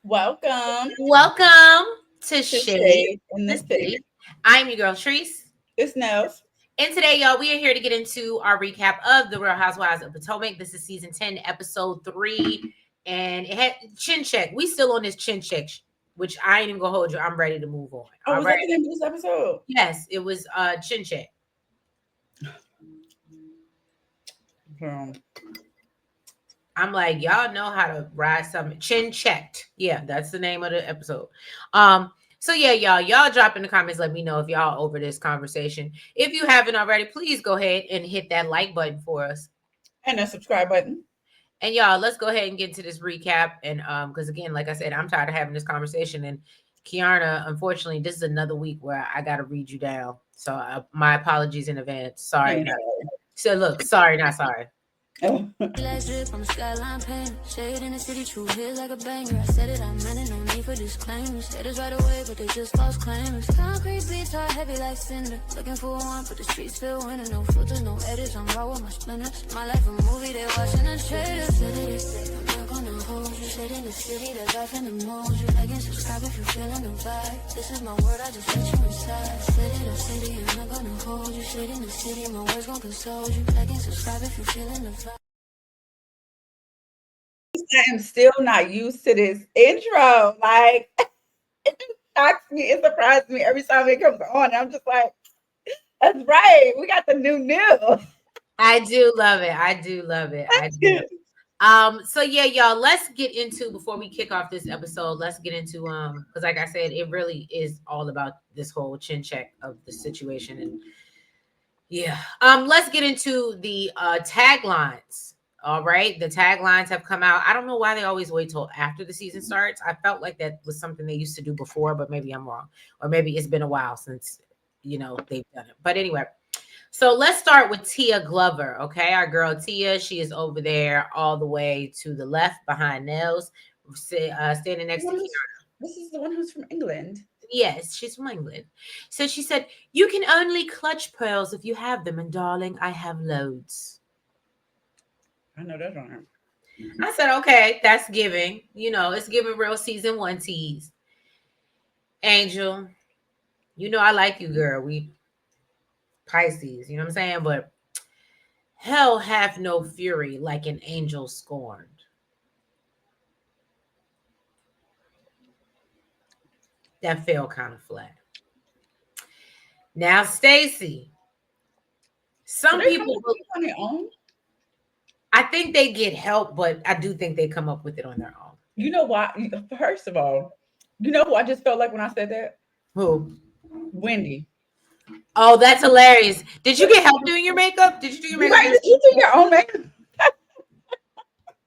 Welcome Welcome to to Shade Shade in the the City. City. I'm your girl, Treese. It's Nels. And today, y'all, we are here to get into our recap of The Real Housewives of Potomac. This is season 10, episode 3. And it had chin check. We still on this chin check, which I ain't even gonna hold you. I'm ready to move on. Oh, All was right. that the name of this episode? Yes, it was chin check. Um, I'm like, y'all know how to ride something. Chin checked. Yeah, that's the name of the episode. So yeah, y'all drop in the comments. Let me know if y'all over this conversation. If you haven't already, please go ahead and hit that like button for us. and a subscribe button. And y'all, let's go ahead and get into this recap. And because again, like I said, I'm tired of having this conversation. And Kiana, unfortunately, this is another week where I got to read you down. So my apologies in advance. Sorry. Ain't So look, sorry, not sorry. no. Lights drip on the skyline paint. Shade in the city, true hits like a banger. I said it, I meant it, no need for disclaimers. Haters right away, but they just false claimers. Concrete beats are heavy like cinder. Looking for one, but the streets feel winter. No filter, no edits, I'm raw with my splinters. My life a movie, they watching the trailers. I'm not gonna hold you. Shade in the city, there's life in the motion. Like and subscribe if you're feeling the vibe. This is my word, I just let you inside. City, I'm not gonna hold you. Shade in the city, my words gon' console you. Like and subscribe if you're feeling the vibe. I am still not used to this intro. Like, it just shocks me. It surprises me every time it comes on. I'm just like, that's right. We got the new. I do love it. I do love it. I do. So yeah, y'all, let's get into before we kick off this episode, let's get into because like I said, it really is all about this whole chin check of the situation. And yeah, let's get into the taglines. All right, the taglines have come out. I don't know why they always wait till after the season starts. I felt like that was something they used to do before, but maybe I'm wrong, or maybe it's been a while since they've done it. But anyway, so let's start with Tia Glover. Okay, our girl Tia, she is over there all the way to the left behind Nels, standing next to Kiara. This is the one who's from England. Yes, she's from England. So she said, "You can only clutch pearls if you have them, and darling, I have loads." I know that's right. I said, "Okay, that's giving. It's giving real season 1 tease." Angel, I like you, girl. We Pisces, you know what I'm saying? But hell hath no fury like an angel scorned. That fell kind of flat. Now, Stacy, some Do they come people, up with it on their own? I think they get help, but I do think they come up with it on their own. You know why? First of all, you know who I just felt like when I said that? Who? Wendy. Oh, that's hilarious. Did you get help doing your makeup? Did you do your You makeup? right? You do your own makeup.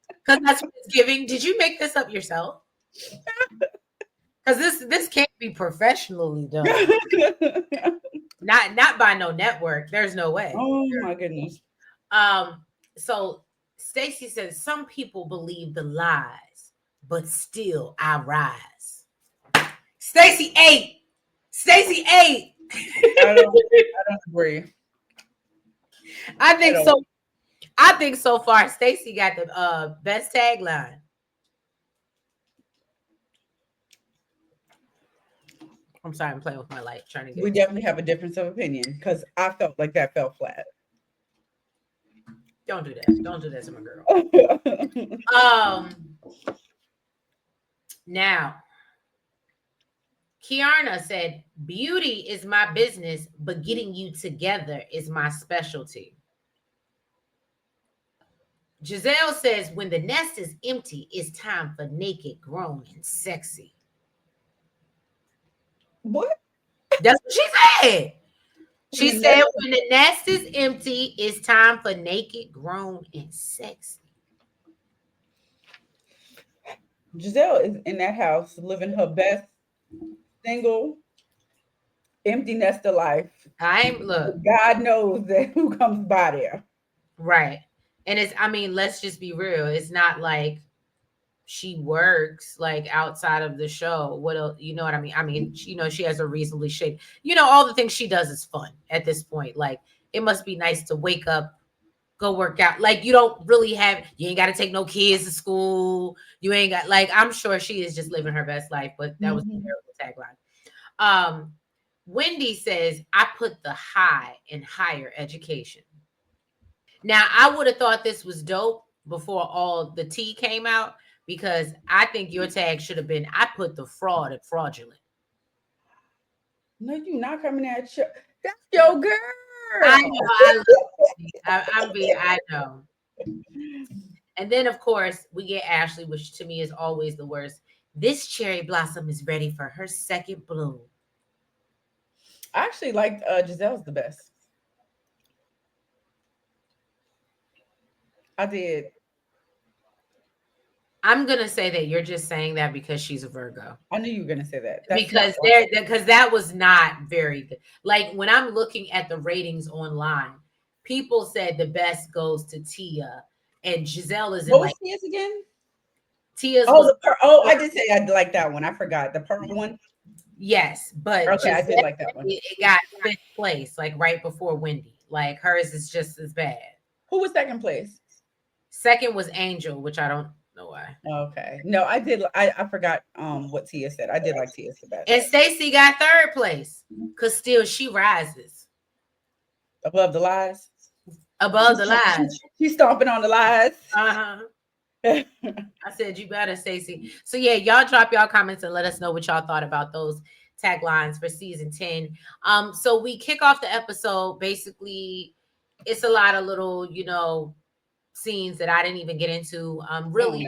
Because that's what it's giving. Did you make this up yourself? Because this can't be professionally done. Not by no network. There's no way. Oh my goodness. So Stacy says some people believe the lies, but still I rise. Stacy 8. Stacy 8. I don't agree. I think so. I think so far Stacy got the best tagline. I'm sorry, I'm playing with my light, trying to get We it. definitely have a difference of opinion because I felt like that fell flat. Don't do that. Don't do that to my girl. Now, Kiana said, "Beauty is my business, but getting you together is my specialty." Giselle says, "When the nest is empty, it's time for naked, grown, and sexy." What? That's what she said. She said, "When the nest is empty, it's time for naked, grown, and sexy." Giselle is in that house living her best single empty nester life. Look, God knows that who comes by there. right. And let's just be real. It's not like she works like outside of the show. What else? You know what I mean? She has a reasonably all the things she does is fun at this point. Like, it must be nice to wake up, go work out. Like you don't really have, you ain't got to take no kids to school. You ain't got, like, I'm sure she is just living her best life, but that was Mhm. a terrible tagline. Wendy says, I put the high in higher education. Now, I would have thought this was dope before all the tea came out, because I think your tag should have been, I put the fraud at fraudulent. No, you not coming at you. That's your I girl. know, I love it. I'm being, I know. And then, of course, we get Ashley, which to me is always the worst. This cherry blossom is ready for her second bloom. I actually liked Giselle's the best. I did. I'm gonna say that you're just saying that because she's a Virgo. I knew you were gonna say that. That's not Because that was not very good. Like when I'm looking at the ratings online, people said the best goes to Tia, and Giselle is in what was like his again? Tia's Oh, was the pearl. Oh, I did say I like that one. I forgot the pearl one. yes, but Okay, I Giselle did like that one. it got fifth place, like right before Wendy. Like hers is just as bad. Who was second place? Second was Angel, which I don't know why. Okay, no, I did. I forgot what Tia said. I did like Tia's the best. And Stacy got third place because still she rises Above the lies. above the lies. She's stomping on the lies. Uh huh. I said you better, Stacey. So yeah, y'all drop y'all comments and let us know what y'all thought about those taglines for season 10. So we kick off the episode. Basically, it's a lot of little, scenes that I didn't even get into. Really,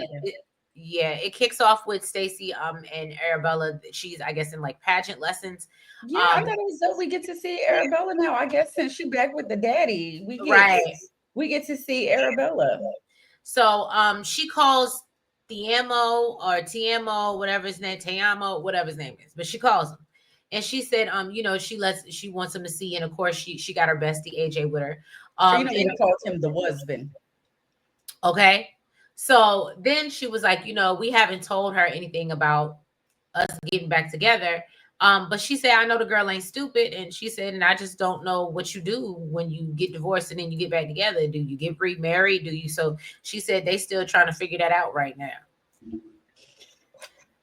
yeah, it kicks off with Stacey and Arabella. She's, I guess, in like pageant lessons. Yeah, I thought it was so we get to see Arabella now. I guess since she back with the daddy, Right. we get to see Arabella. So she calls Tiamo or Tiamo, whatever his name, Tiamo, whatever his name is, but she calls him. And she said, she wants him to see. And of course, she got her bestie AJ with her. Trina called him the husband. Okay. So then she was like, we haven't told her anything about us getting back together. But she said, I know the girl ain't stupid. And she said, and I just don't know what you do when you get divorced and then you get back together. Do you get remarried? Do you? So she said, they still trying to figure that out right now.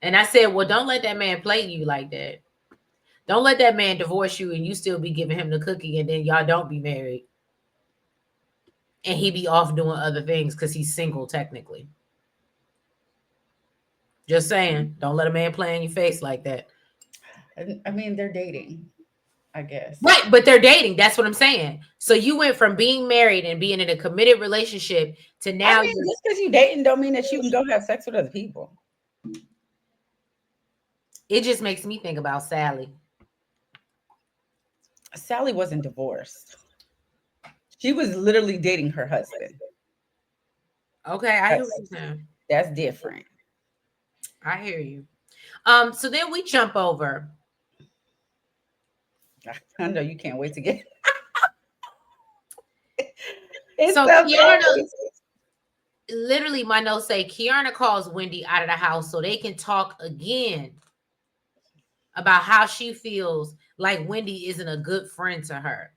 And I said, well, don't let that man play you like that. Don't let that man divorce you and you still be giving him the cookie and then y'all don't be married. And he be off doing other things because he's single technically. Just saying, don't let a man play in your face like that. I mean, they're dating, I guess. Right, but they're dating. That's what I'm saying. So you went from being married and being in a committed relationship to now. I mean, just because you dating don't mean that you can go have sex with other people. It just makes me think about Sally. Sally wasn't divorced. She was literally dating her husband. Okay, I hear what you're saying. That's different. I hear you. So then we jump over. I know you can't wait to get. So Kiana, literally, my notes say Kiana calls Wendy out of the house so they can talk again about how she feels like Wendy isn't a good friend to her.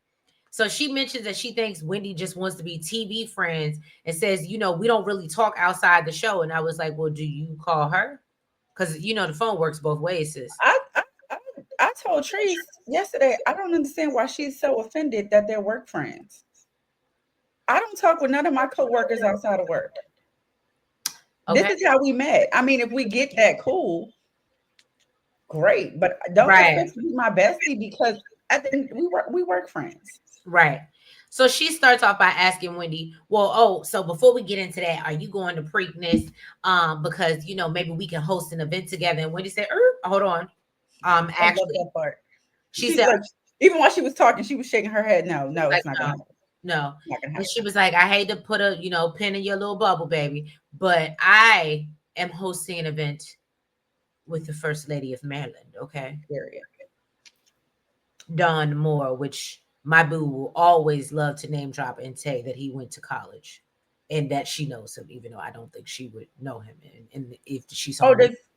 So she mentions that she thinks Wendy just wants to be TV friends and says, we don't really talk outside the show. And I was like, well, do you call her? Because, the phone works both ways, sis. I told Treese yesterday, I don't understand why she's so offended that they're work friends. I don't talk with none of my coworkers outside of work. Okay. This is how we met. I mean, if we get that cool, great. But don't expect to be my bestie because I think we work friends. Right. So she starts off by asking Wendy, so before we get into that, are you going to Preakness? Because, maybe we can host an event together. And Wendy said, hold on. Actually, I love that part. She said, like, even while she was talking, she was shaking her head. No, it's not going to happen. No. And she was like, I hate to put a, pin in your little bubble, baby, but I am hosting an event with the First Lady of Maryland. Okay. Period. Don Moore, which my boo will always love to name drop and say that he went to college and that she knows him, even though I don't think she would know him. And if she's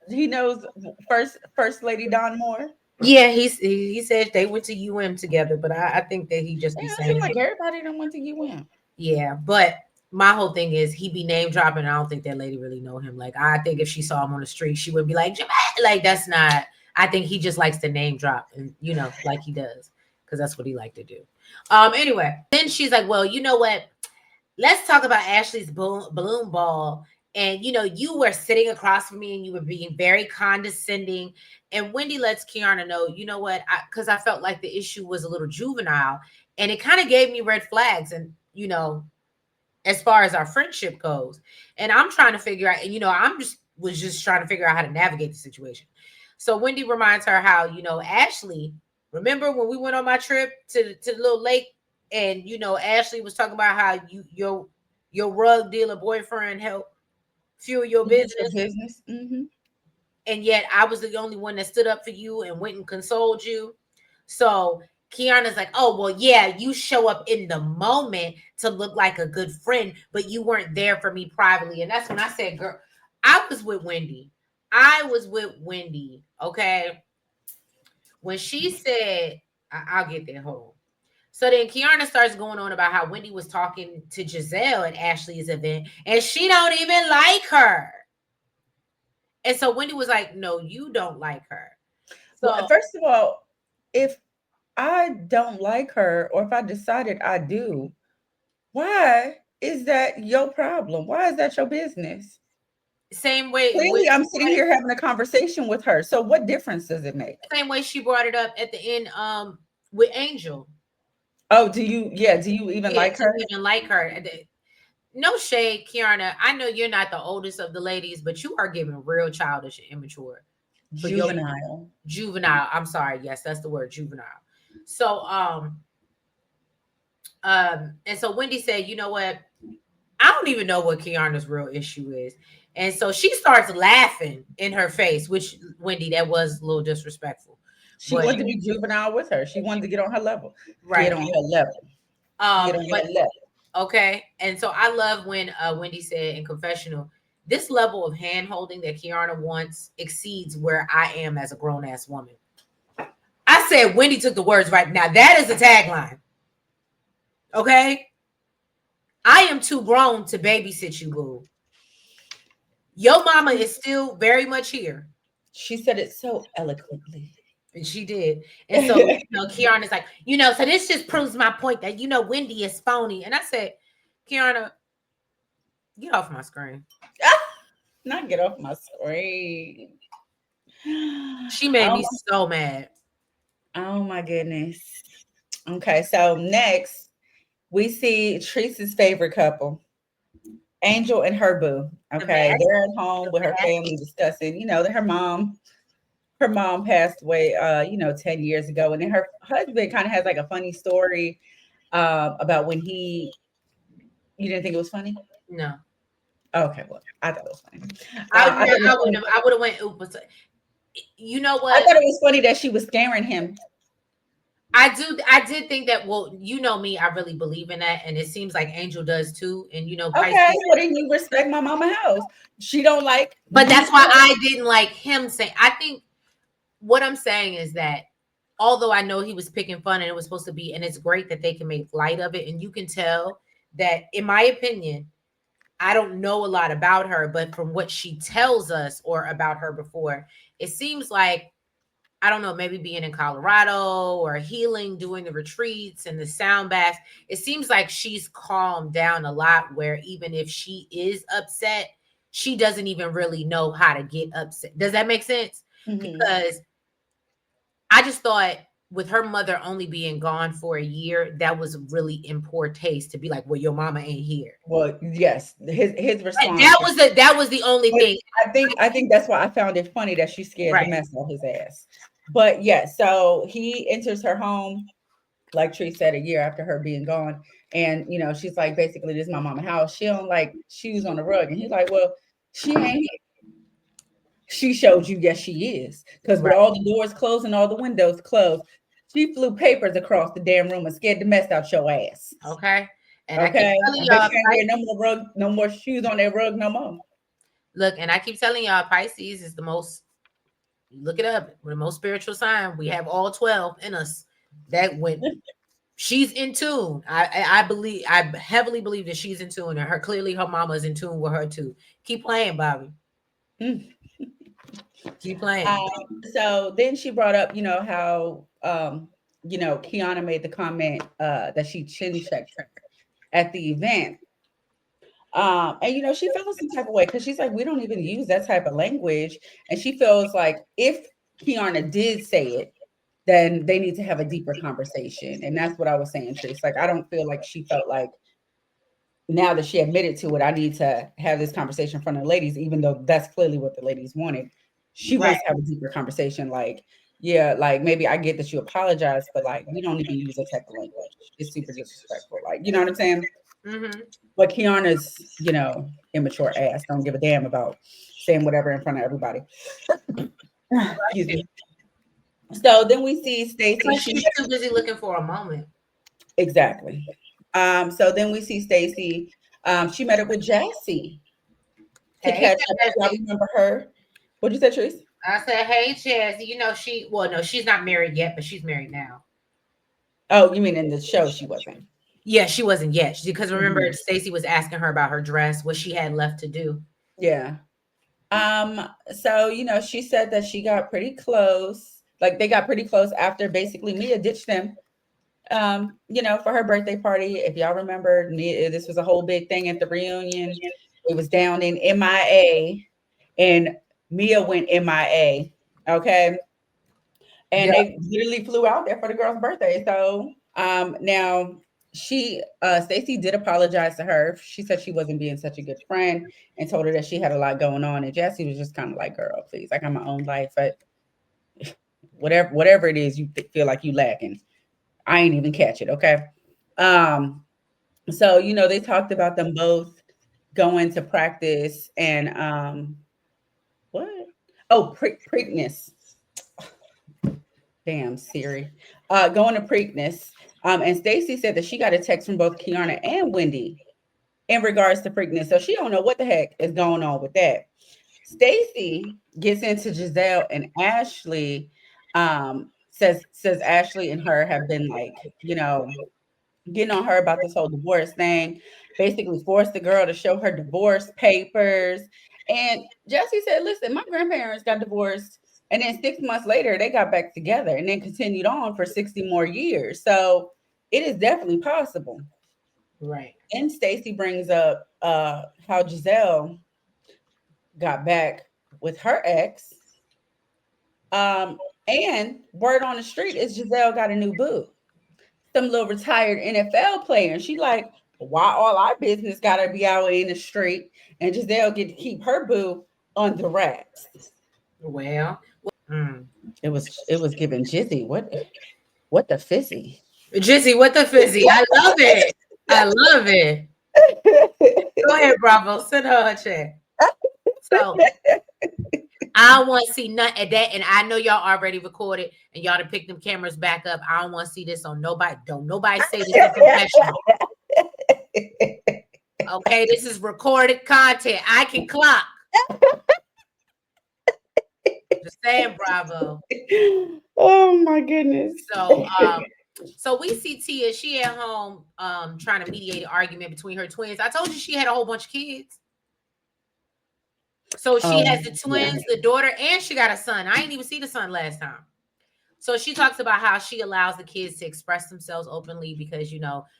he knows First Lady Don Moore. Yeah, he said they went to UM together, but I think that he just be saying like everybody done went to UM. Yeah, but my whole thing is he be name dropping. I don't think that lady really know him. Like I think if she saw him on the street, she would be like, "Jermaine," like that's not. I think he just likes to name drop, and like he does, because that's what he like to do. Anyway, then she's like, "Well, you know what? Let's talk about Ashley's balloon ball." And you were sitting across from me, and you were being very condescending. And Wendy lets Kiana know, you know what? Because I felt like the issue was a little juvenile, and it kind of gave me red flags. And as far as our friendship goes. And I'm trying to figure out, and I'm just trying to figure out how to navigate the situation. So Wendy reminds her how, Ashley, remember when we went on my trip to the little lake, and Ashley was talking about how your rug dealer boyfriend helped fuel your Your business, business. and yet I was the only one that stood up for you and went and consoled you. So Kiana's like, oh, well, yeah, you show up in the moment to look like a good friend, but you weren't there for me privately. And that's when I said, girl, I was with Wendy. Okay. When she said, I'll get there. Hold on. So then Kiana starts going on about how Wendy was talking to Giselle at Ashley's event, and she don't even like her. And so Wendy was like, no, you don't like her. Well, So first of all, if I don't like her or if I decided I do, why is that your problem? Why is that your business? same way Clearly, I'm sitting here having a conversation with her. So what difference does it make? same way she brought it up at the end with Angel. Oh, do you even Yeah, like didn't her? even like her. No shade, Kiana. I know you're not the oldest of the ladies, but you are giving real childish and immature for your Juvenile. juvenile. I'm sorry. Yes, that's the word, juvenile. So and so Wendy said, you know what? I don't even know what Kiana's real issue is. And so she starts laughing in her face, which Wendy, that was a little disrespectful. She But wanted to be juvenile with her. She wanted to get on her level. Get right. on her level. Get on But her level. okay. And so I love when Wendy said in confessional, this level of hand holding that Kiana wants exceeds where I am as a grown ass woman. I said Wendy took the words right. Now that is the tagline. Okay. I am too grown to babysit you, boo. Your mama is still very much here. She said it so eloquently. And she did. And so, Kiana's like, so this just proves my point that, Wendy is phony. And I said, Kiana, get off my screen. Not get off my screen. She made Oh, me so mad. oh my goodness. Okay, so next we see Teresa's favorite couple, Angel and her boo. The Okay, mask, they're at home the with her mask. family discussing, that her mom passed away 10 years ago. And then her husband kind of has like a funny story about when you didn't think it was funny? No. Okay, well, I thought it was funny. I I thought it was would funny. have I would have went oops. You know I what? thought it was funny that she was scaring him. I did think that, well, me, I really believe in that. And it seems like Angel does too. And Pisces. Okay, well then you respect my mama house. She don't like But me. that's why I didn't like him saying. I think what I'm saying is that although I know he was picking fun and it was supposed to be, and it's great that they can make light of it, and you can tell that, in my opinion, I don't know a lot about her, but from what she tells us or about her before, it seems like, I don't know, maybe being in Colorado or healing, doing the retreats and the sound baths, it seems like she's calmed down a lot, where even if she is upset, she doesn't even really know how to get upset. Does that make sense? Mhm. Because I just thought with her mother only being gone for a year, that was really in poor taste to be like, well, your mama ain't here. Well, yes, his response. That was the only But thing. I think that's why I found it funny that she scared the Right. mess out his ass. But yeah, so he enters her home, like Tree said, a year after her being gone. And she's like, basically, this is my mama house. She don't like shoes on the rug. And he's like, well, she ain't here. She showed you, yes, she is. Because with Right. all the doors closed and all the windows closed, she flew papers across the damn room and scared the mess out your ass. Okay. And I keep Okay. telling I bet y'all, you ain't wear no more rug, no more shoes on that rug no more. look, and I keep telling y'all, Pisces is the most, look it up, we're the most spiritual sign. We have all 12 in us. That went she's in tune. I believe, I heavily believe that she's in tune, and her clearly her mama is in tune with her too. Keep playing, Bobby. Mm. Keep playing. So then she brought up, how Kiana made the comment that she chin checked her at the event. And she feels some type of way because she's like, we don't even use that type of language. And she feels like if Kiana did say it, then they need to have a deeper conversation. And that's what I was saying, Trace. Like, I don't feel like she felt like now that she admitted to it, I need to have this conversation in front of the ladies, even though that's clearly what the ladies wanted. She Right. wants to have a deeper conversation. Like, yeah, like maybe I get that you apologize, but like we don't even use that type of language. It's super disrespectful. Like, you know what I'm saying? Mm-hmm. But Kiana's, immature ass don't give a damn about saying whatever in front of everybody. Excuse me. So then we see Stacey. But she's too busy looking for a moment. Exactly. So then we see Stacey. She met up with Jassy to Hey, catch up. Y'all Jazzy. remember her? What'd you say, Trace? I said, hey, Jazzy. Well, no, she's not married yet, but she's married now. Oh, you mean in the show she wasn't? Yeah, she wasn't yet. Because remember, Mhm. Stacey was asking her about her dress, what she had left to do. Yeah. So she said that she got pretty close. Like they got pretty close after basically Mia ditched them. For her birthday party. If y'all remember, this was a whole big thing at the reunion. It was down in MIA, and Mia went MIA. Okay. And Yeah. they literally flew out there for the girl's birthday. So now Stacey did apologize to her. She said she wasn't being such a good friend and told her that she had a lot going on. And Jessie was just kind of like, girl, please, I got my own life. But whatever it is you feel like you lacking, I ain't even catch it. Okay. So they talked about them both going to practice and what? Oh, Preakness. Damn, Siri. Going to Preakness. And Stacey said that she got a text from both Kiana and Wendy in regards to Preakness. So she don't know what the heck is going on with that. Stacey gets into Giselle and Ashley. Says Ashley and her have been like, getting on her about this whole divorce thing, basically forced the girl to show her divorce papers. And Jessie said, listen, my grandparents got divorced. And then 6 months later, they got back together and then continued on for 60 more years. So it is definitely possible. Right. And Stacey brings up how Giselle got back with her ex. And word on the street is Giselle got a new boo, some little retired NFL player. And she like, why all our business gotta be out in the street and Giselle get to keep her boo under wraps. Well, It was giving Jizzy. What the fizzy? Jizzy, what the fizzy? I love it. I love it. Go ahead, Bravo. Send her a check. So I don't want to see none of that. And I know y'all already recorded and y'all to pick them cameras back up. I don't want to see this on nobody. Don't nobody say this is professional. Okay, this is recorded content. I can clock. Just saying, Bravo. Oh my goodness. So we see Tia, she at home trying to mediate an argument between her twins. I told you she had a whole bunch of kids. So she has the twins, the daughter, and she got a son. I didn't even see the son last time. So she talks about how she allows the kids to express themselves openly because,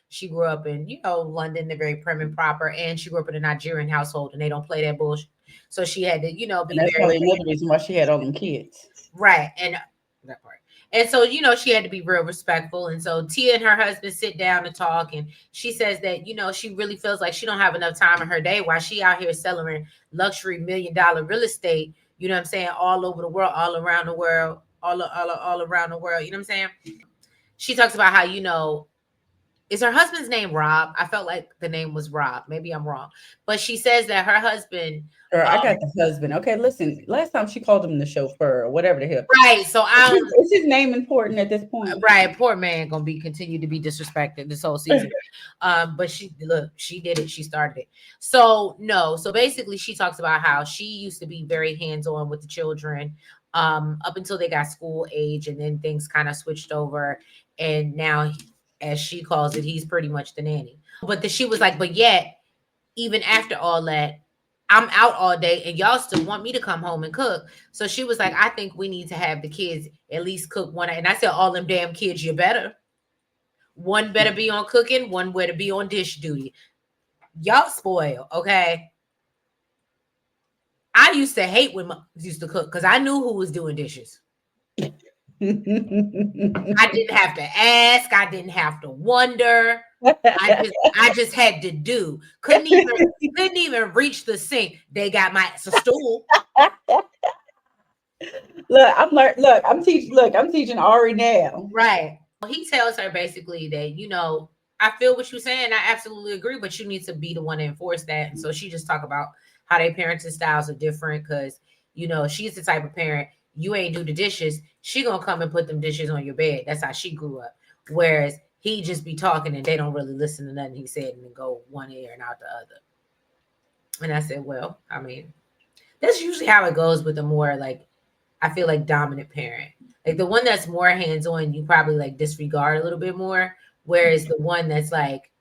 she grew up in, London, they're very prim and proper, and she grew up in a Nigerian household and they don't play that bullshit. So she had to, be and that's very probably another reason why she had all them kids. right. And that part. And so, she had to be real respectful. And so Tia and her husband sit down to talk. And she says that, she really feels like she don't have enough time in her day while she out here selling luxury $1 million real estate, you know what I'm saying, all over the world, all around the world, all around the world. You know what I'm saying? She talks about how, is her husband's name Rob? I felt like the name was Rob. Maybe I'm wrong. But she says that her husband. I got the husband. Okay, listen. Last time she called him the chauffeur or whatever the hell. Right. So is his name important at this point? Right. Poor man gonna continue to be disrespected this whole season. But she did it. She started it. So no. So basically, she talks about how she used to be very hands-on with the children, up until they got school age, and then things kind of switched over, and now as she calls it. He's pretty much the nanny. But she was like, but yet, even after all that, I'm out all day and y'all still want me to come home and cook. So she was like, I think we need to have the kids at least cook one. And I said, all them damn kids, you better. One better be on cooking, one better be on dish duty. Y'all spoil, okay? I used to hate when moms used to cook because I knew who was doing dishes. I didn't have to ask. I didn't have to wonder. I just had to do. Couldn't even reach the sink. They got my stool. I'm teaching Ari now. Right. He tells her basically that, I feel what you're saying. I absolutely agree, but you need to be the one to enforce that. And so she just talk about how their parenting styles are different because, she's the type of parent, you ain't do the dishes. She gonna come and put them dishes on your bed. That's how she grew up. Whereas he just be talking and they don't really listen to nothing he said and then go one ear and out the other. And I said, well, I mean, that's usually how it goes with the more like, I feel like dominant parent. Like the one that's more hands-on, you probably like disregard a little bit more. Whereas the one that's like,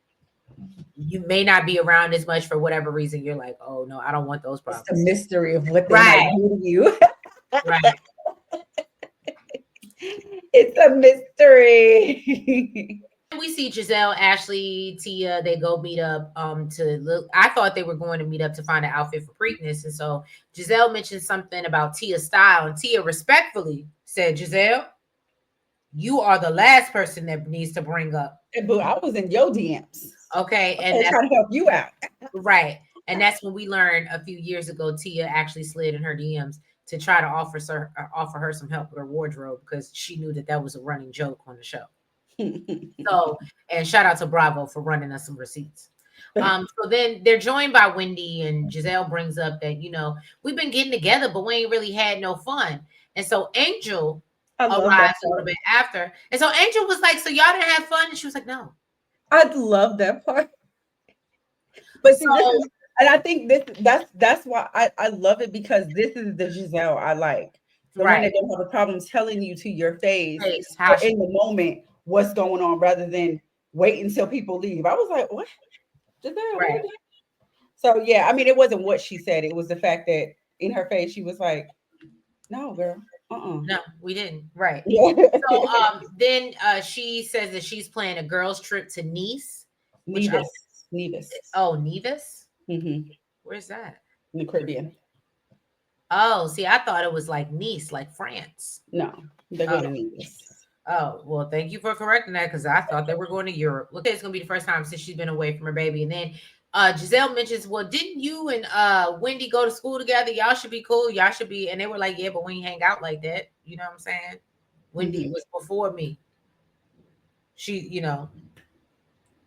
you may not be around as much for whatever reason. You're like, oh no, I don't want those It's problems. the mystery of what they might Right. do to you. Right. It's a mystery. We see Giselle, Ashley, Tia, they go meet up to look. I thought they were going to meet up to find an outfit for Preakness. And so Giselle mentioned something about Tia's style, and Tia respectfully said, Giselle, you are the last person that needs to bring up. Boo, I was in your DMs. Okay. And trying to help you out. Right. And that's when we learned a few years ago, Tia actually slid in her DMs to try to offer her some help with her wardrobe because she knew that was a running joke on the show. So, and shout out to Bravo for running us some receipts. So then they're joined by Wendy, and Giselle brings up that, we've been getting together, but we ain't really had no fun. And so Angel arrives a little bit after. And so Angel was like, so y'all didn't have fun? And she was like, no. I love that part. But see, and I think that's why I love it, because this is the Giselle I like. The one that don't have a problem telling you to your face or in the moment what's going on rather than wait until people leave. I was like, what? Giselle, right. So yeah, I mean, it wasn't what she said. It was the fact that in her face, she was like, no, girl. No, we didn't. Right. Yeah. So then she says that she's planning a girls' trip to Nice. Nevis. Oh, Nevis? Mm-hmm. Where's that? In the Caribbean. Oh, see, I thought it was like Nice, like France. No, they're going to Nevis. Oh, well, thank you for correcting that, because I thought they were going to Europe. Look, it's going to be the first time since she's been away from her baby. And then Giselle mentions, well, didn't you and Wendy go to school together? Y'all should be cool. Y'all should be. And they were like, yeah, but we ain't hang out like that. You know what I'm saying? Wendy was before me. She,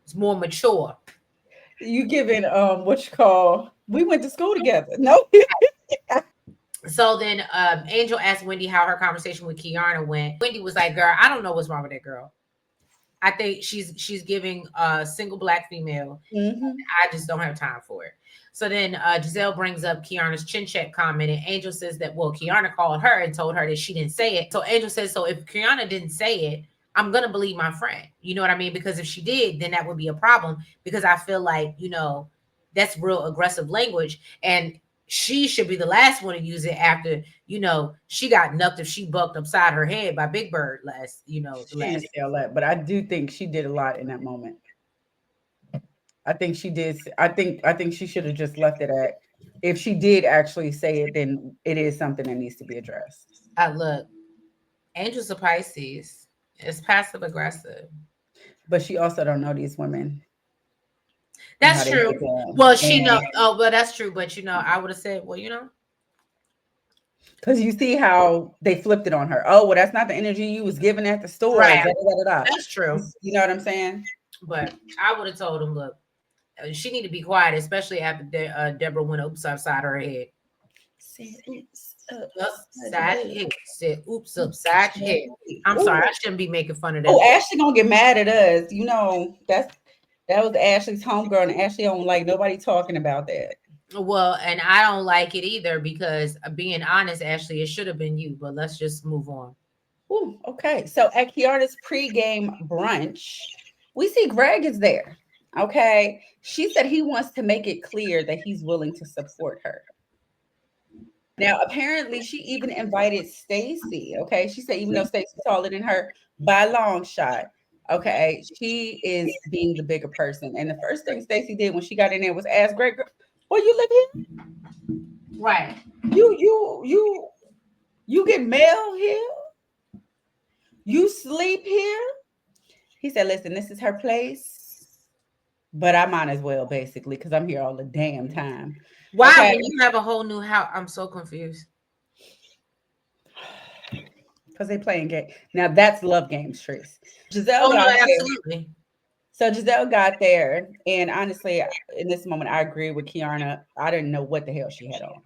it's more mature. You giving what you call, we went to school together. No. So then Angel asked Wendy how her conversation with Kiana went. Wendy was like, girl, I don't know what's wrong with that girl. I think she's giving a single Black female. I just don't have time for it. So then Giselle brings up Kiana's chin check comment, and Angel says that, well, Kiana called her and told her that she didn't say it. So Angel says, so if Kiana didn't say it, I'm going to believe my friend. You know what I mean? Because if she did, then that would be a problem, because I feel like, that's real aggressive language. And she should be the last one to use it after, she got knocked if she bucked upside her head by Big Bird last. But I do think she did a lot in that moment. I think she did. I think she should have just left it at, if she did actually say it, then it is something that needs to be addressed. Look, Angel's a Pisces. It's passive aggressive. But she also don't know these women. That's true. Well, she knows. Oh, well, that's true. But I would have said, well, because you see how they flipped it on her. Oh, well, that's not the energy you was giving at the store. Right. Da, da, da, da. That's true. You know what I'm saying? But I would have told him, look, she need to be quiet, especially after Deborah went oops upside her head. Said oops upside head. Said oops upside head. I'm sorry, I shouldn't be making fun of that. Oh, Ashley gonna get mad at us. That was Ashley's homegirl, and Ashley don't like nobody talking about that. Well, and I don't like it either, because being honest, Ashley, it should have been you, but let's just move on. Ooh, okay. So at Kiara's pregame brunch, We see Greg is there. Okay. She said he wants to make it clear that he's willing to support her. Now, apparently, she even invited Stacy. Okay. She said, even though Stacy's taller than her by a long shot, okay, she is being the bigger person. And the first thing Stacy did when she got in there was ask Greg, "Boy, you live here? Right. You get mail here? You sleep here?" He said, "Listen, this is her place, but I might as well, basically, because I'm here all the damn time." Why, Okay. when you have a whole new house? I'm so confused. Because they playing game. Now that's love games, Trace. Giselle Oh no, got there. absolutely. So Giselle got there, and honestly, in this moment, I agree with Kiana. I didn't know what the hell she had on.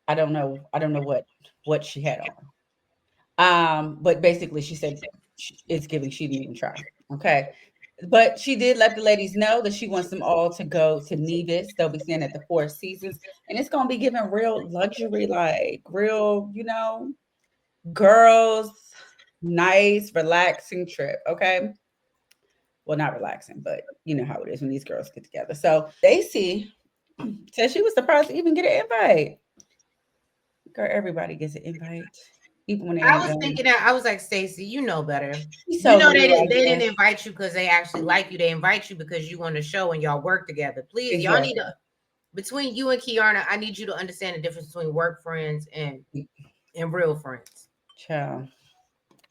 I don't know. I don't know what she had on. But basically, she said it's giving she didn't even try. Okay. But she did let the ladies know that she wants them all to go to Nevis. They'll be staying at the Four Seasons, and it's gonna be giving real luxury, like real, girls, nice, relaxing trip. Okay. Well, not relaxing, but you know how it is when these girls get together. So Stacy said she was surprised to even get an invite. Girl, everybody gets an invite, even when they I ain't was going. thinking that I was like, Stacey, you know better. She's You so know new, I they didn't guess. invite you because they actually like you. They invite you because you want to show and y'all work together. Please, y'all need Exactly. to between you and Kiana, I need you to understand the difference between work friends and real friends. Ciao.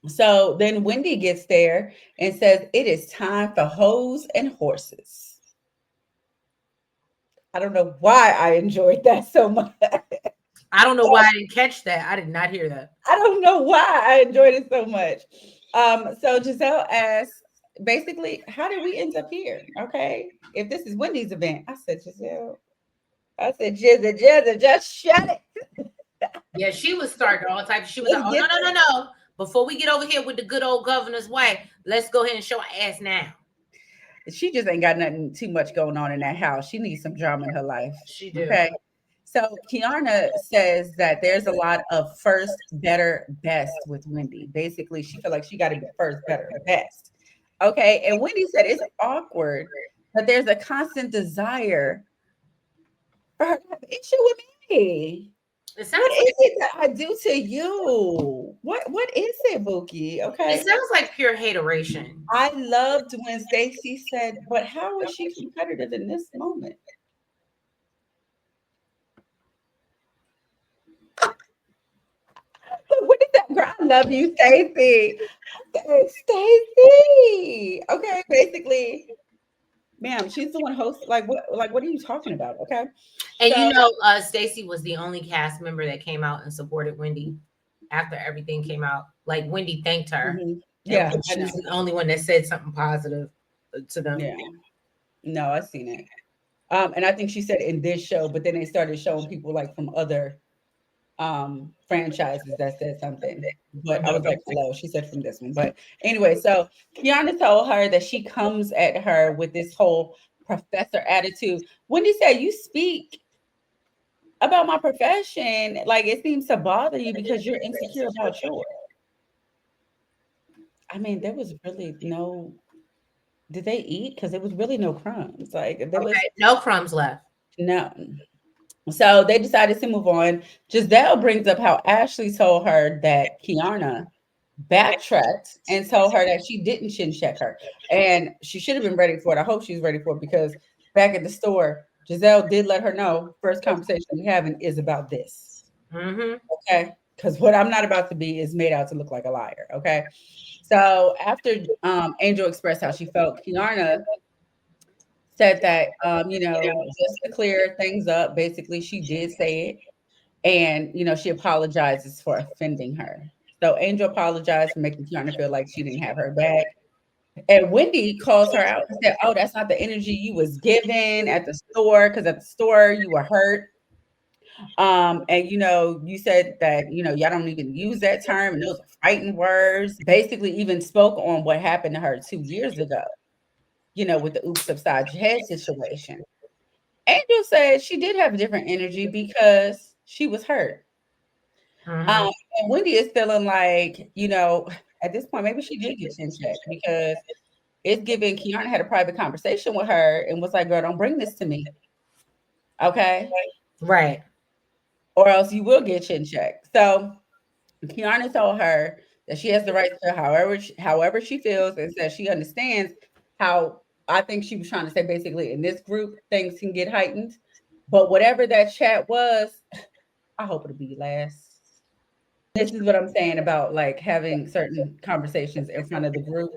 So then Wendy gets there and says, "It is time for hoes and horses." I don't know why I enjoyed that so much. I don't know why I didn't catch that. I did not hear that. I don't know why I enjoyed it so much. So Giselle asks, basically, how did we end up here? Okay. If this is Wendy's event, I said, Giselle, I said, Jizza, just shut it. Yeah, she was starting all types. She was like, Let's "Oh no, get no, no, no! Before we get over here with the good old governor's wife, let's go ahead and show our ass now." she just ain't got nothing too much going on in that house. She needs some drama in her life. She do. Okay. So Kiana says that there's a lot of first, better, best with Wendy. Basically, she feel like she got to be first, better, best. Okay. And Wendy said it's awkward, but there's a constant desire for her to have an issue with me. It What sounds is like it that I do to you? What is it, Bookie? it Okay. sounds like pure hateration. I loved when Stacey said, but how is she competitive in this moment? But what is that, girl? I love you, Stacey. Stacey. Okay, basically, ma'am, she's the one host. Like what are you talking about? Okay. And you So know, Stacy was the only cast member that came out and supported Wendy after everything came out. Like Wendy thanked her, mhm. and Yeah, I she know. was the only one that said something positive to them. Yeah. No, I've seen it. And I think she said in this show, but then they started showing people like from other franchises that said something. But I was like, hello, she said from this one. But anyway, so Kiana told her that she comes at her with this whole professor attitude. Wendy said, "You speak about my profession like it seems to bother you because you're insecure about yours." I mean, there was really no, did they eat? Because there was really no crumbs. Like there was Okay, no crumbs left. no. So they decided to move on. Giselle brings up how Ashley told her that Kiana backtracked and told her that she didn't chin check her. And she should have been ready for it. I hope she's ready for it because back at the store, Giselle did let her know first conversation we having is about this. Mm-hmm. Okay. Because what I'm not about to be is made out to look like a liar. Okay. So after Angel expressed how she felt, Kiana said that, just to clear things up, basically, she did say it. And, she apologizes for offending her. So Angel apologized for making Kiana feel like she didn't have her back. And Wendy calls her out and said, "Oh, that's not the energy you was given at the store, because at the store you were hurt. And you said that, y'all don't even use that term, and those are fighting words." Basically, even spoke on what happened to her 2 years ago, with the oops upside your head situation. Angel said she did have a different energy because she was hurt. Mm-hmm. And Wendy is feeling like, at this point, maybe she did get chin checked because It's giving Kiana had a private conversation with her and was like, girl, don't bring this to me. Okay. Right. Or else you will get chin check. So Kiana told her that she has the right to however she feels, and says she understands how, I think she was trying to say basically in this group things can get heightened. But whatever that chat was, I hope it'll be last. This is what I'm saying about like having certain conversations in front of the group.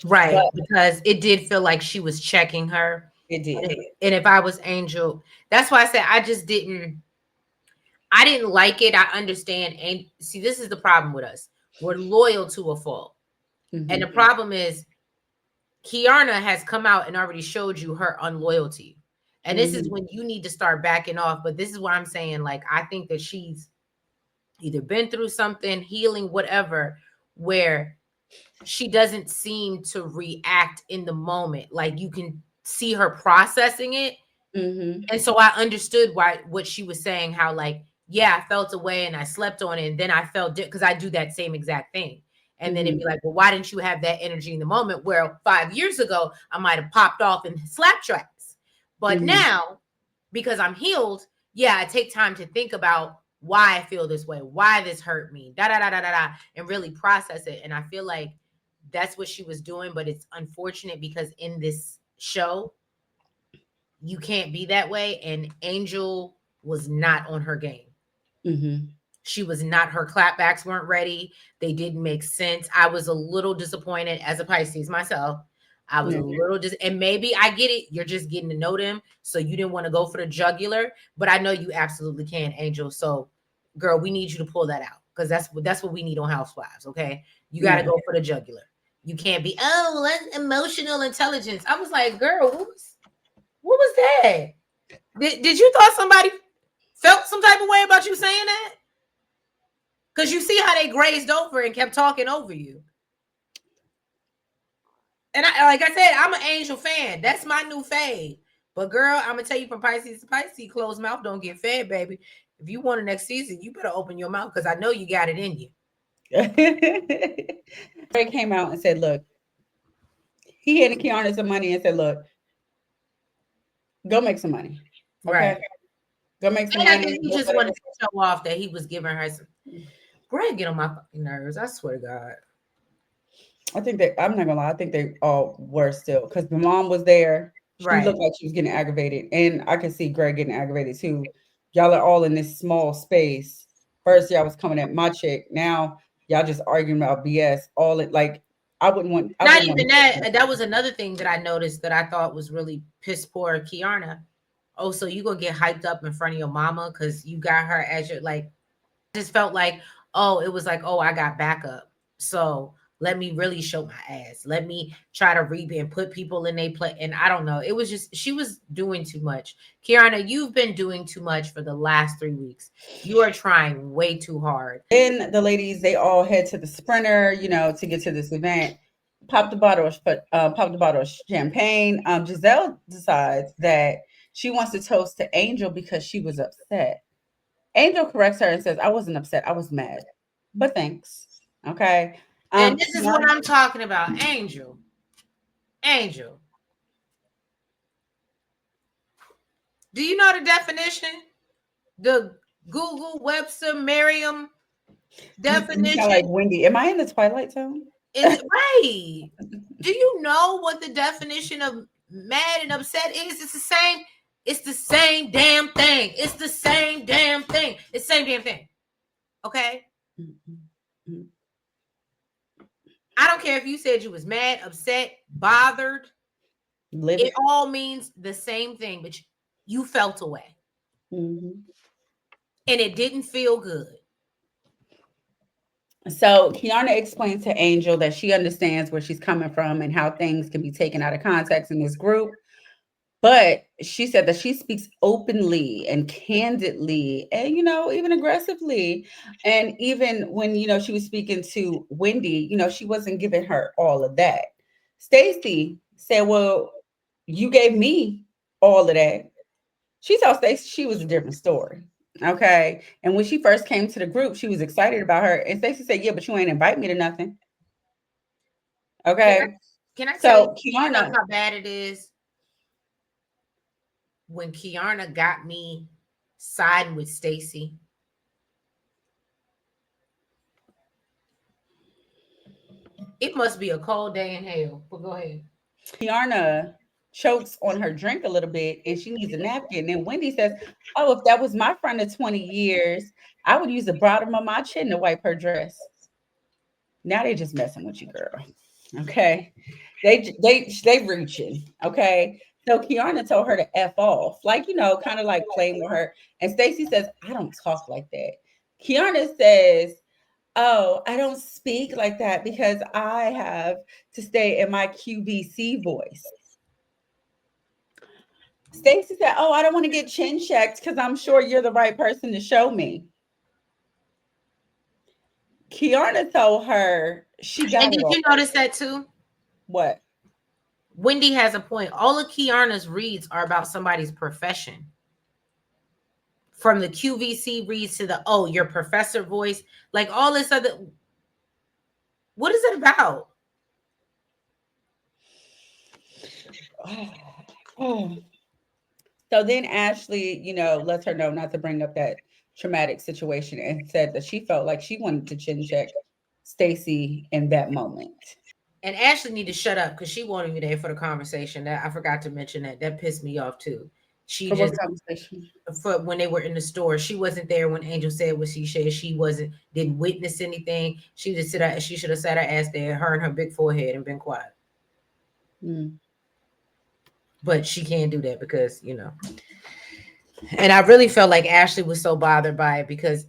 Right. But Because it did feel like she was checking her. it did. And if I was Angel, that's why I said I didn't like it. I understand. And see, this is the problem with us. We're loyal to a fault. And the Mm-hmm. problem is Kiana has come out and already showed you her unloyalty. And this is Mm-hmm. when you need to start backing off. But this is what I'm saying. Like, I think that she's either been through something, healing, whatever, where she doesn't seem to react in the moment. Like, you can see her processing it. Mm-hmm. And so I understood why what she was saying, how like, yeah, I felt away and I slept on it, and then I felt because I do that same exact thing. And then it'd Mm-hmm. be like, well, why didn't you have that energy in the moment? Where 5 years ago I might have popped off and slap tracks. But Mm-hmm. now, because I'm healed, yeah, I take time to think about why I feel this way, why this hurt me, da da da da da da, and really process it. And I feel like that's what she was doing. But it's unfortunate because in this show, you can't be that way. And Angel was not on her game. Mm-hmm. She was not, her clapbacks weren't ready. They didn't make sense. I was a little disappointed as a Pisces myself. I was a Yeah. little and maybe I get it. You're just getting to know them. So you didn't want to go for the jugular, but I know you absolutely can, Angel. So girl, we need you to pull that out because that's what we need on Housewives. Okay. You got to Yeah. go for the jugular. You can't be, oh, that's emotional intelligence. I was like, girl, what was that? Did you thought somebody felt some type of way about you saying that? Because you see how they grazed over and kept talking over you. And like I said, I'm an Angel fan. That's my new fade. But girl, I'm gonna tell you from Pisces to Pisces, closed mouth don't get fed, baby. If you want the next season, you better open your mouth because I know you got it in you. Greg came out and said, look, he handed Kiana some money and said, look, go make some money. Right. Okay. Go make some And I money. think he just wanted to show off that he was giving her some. Greg, get on my fucking nerves. I swear to God. I think I'm not gonna lie, I think they all were still because the mom was there. She Right. looked like she was getting aggravated. And I could see Greg getting aggravated too. Y'all are all in this small space. First, y'all was coming at my chick. Now y'all just arguing about BS. All it like I Not wouldn't want even that. That was another thing that I noticed that I thought was really piss poor Kiana. Oh, so you gonna get hyped up in front of your mama because you got her as your like. Just felt like, oh, it was like, oh, I got backup. So let me really show my ass. Let me try to read and put people in a play. And I don't know. It was just she was doing too much. Kiana, you've been doing too much for the last 3 weeks. You are trying way too hard. Then the ladies, they all head to the Sprinter, to get to this event. Pop the bottle of champagne. Giselle decides that she wants to toast to Angel because she was upset. Angel corrects her and says, "I wasn't upset. I was mad, but thanks." Okay. And this is what Kiana, I'm talking about. Angel. Angel. Do you know the definition? The Google Webster Merriam you sound definition like Wendy. Am I in the Twilight Zone? is right. Do you know what the definition of mad and upset is? It's the same. It's the same damn thing. It's the same damn thing. It's the same damn thing. Okay. Mm-hmm. I don't care if you said you was mad, upset, bothered. It Livid. all means the same thing, but you felt away Mm-hmm. and it didn't feel good. So Kiana explains to Angel that she understands where she's coming from and how things can be taken out of context in this group. But she said that she speaks openly and candidly and, even aggressively. And even when, she was speaking to Wendy, she wasn't giving her all of that. Stacy said, well, you gave me all of that. She told Stacey she was a different story. Okay. And when she first came to the group, she was excited about her. And Stacey said, yeah, but you ain't invite me to nothing. Can I Okay. Can I tell So you Kiana, how bad it is when Kiana got me siding with Stacy? It must be a cold day in hell. But go ahead. Kiana chokes on her drink a little bit and she needs a napkin. And Wendy says, "Oh, if that was my friend of 20 years, I would use the bottom of my chin to wipe her dress." Now they just messing with you, girl. Okay. They reaching. Okay. So Kiana told her to F off, like, kind of like playing with her. And Stacy says, "I don't talk like that." Kiana says, "Oh, I don't speak like that because I have to stay in my QVC voice." Stacy said, "Oh, I don't want to get chin checked because I'm sure you're the right person to show me." Kiana told her she And got it did you all. notice that too? What? Wendy has a point. All of Kiana's reads are about somebody's profession. From the QVC reads to the your professor voice, like all this other. What is it about? So then Ashley, lets her know not to bring up that traumatic situation and said that she felt like she wanted to chin check Stacy in that moment. And Ashley need to shut up because she won't even there for the conversation. That I forgot to mention that. That pissed me off too. She For what just conversation? for when they were in the store, she wasn't there when Angel said what she said. She didn't witness anything. She just sit out. She should have sat her ass there, her and her big forehead, and been quiet. Mm. But she can't do that because And I really felt like Ashley was so bothered by it because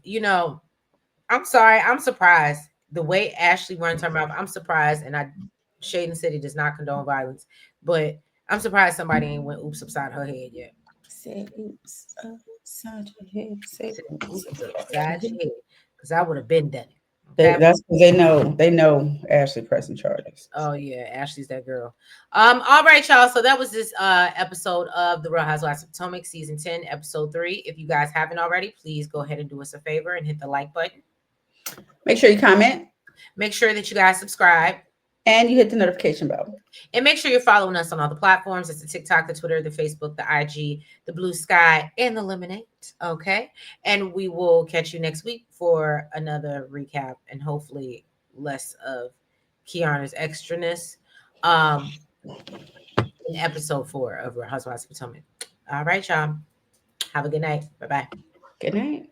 I'm sorry, I'm surprised the way Ashley runs her mouth. I'm surprised, and Shaden City does not condone violence, but I'm surprised somebody ain't went oops upside her head yet. Say oops upside your head. Say Said, oops oops upside upside your your head. head, because I would have been done it. Okay. That's because they know Ashley pressing charges. Oh yeah, Ashley's that girl. All right, y'all. So that was this episode of the Real Housewives of Potomac, season 10, episode 3. If you guys haven't already, please go ahead and do us a favor and hit the like button. Make sure you comment Make sure that you guys subscribe. and you hit the notification bell. And make sure you're following us on all the platforms. It's the TikTok, the Twitter, the Facebook, the IG, the BlueSky, and the Lemonade. Okay. And we will catch you next week for another recap and hopefully less of Kiana's extraness in episode 4 of Real Housewives of Potomac. All right, y'all. Have a good night. Bye bye. Good night.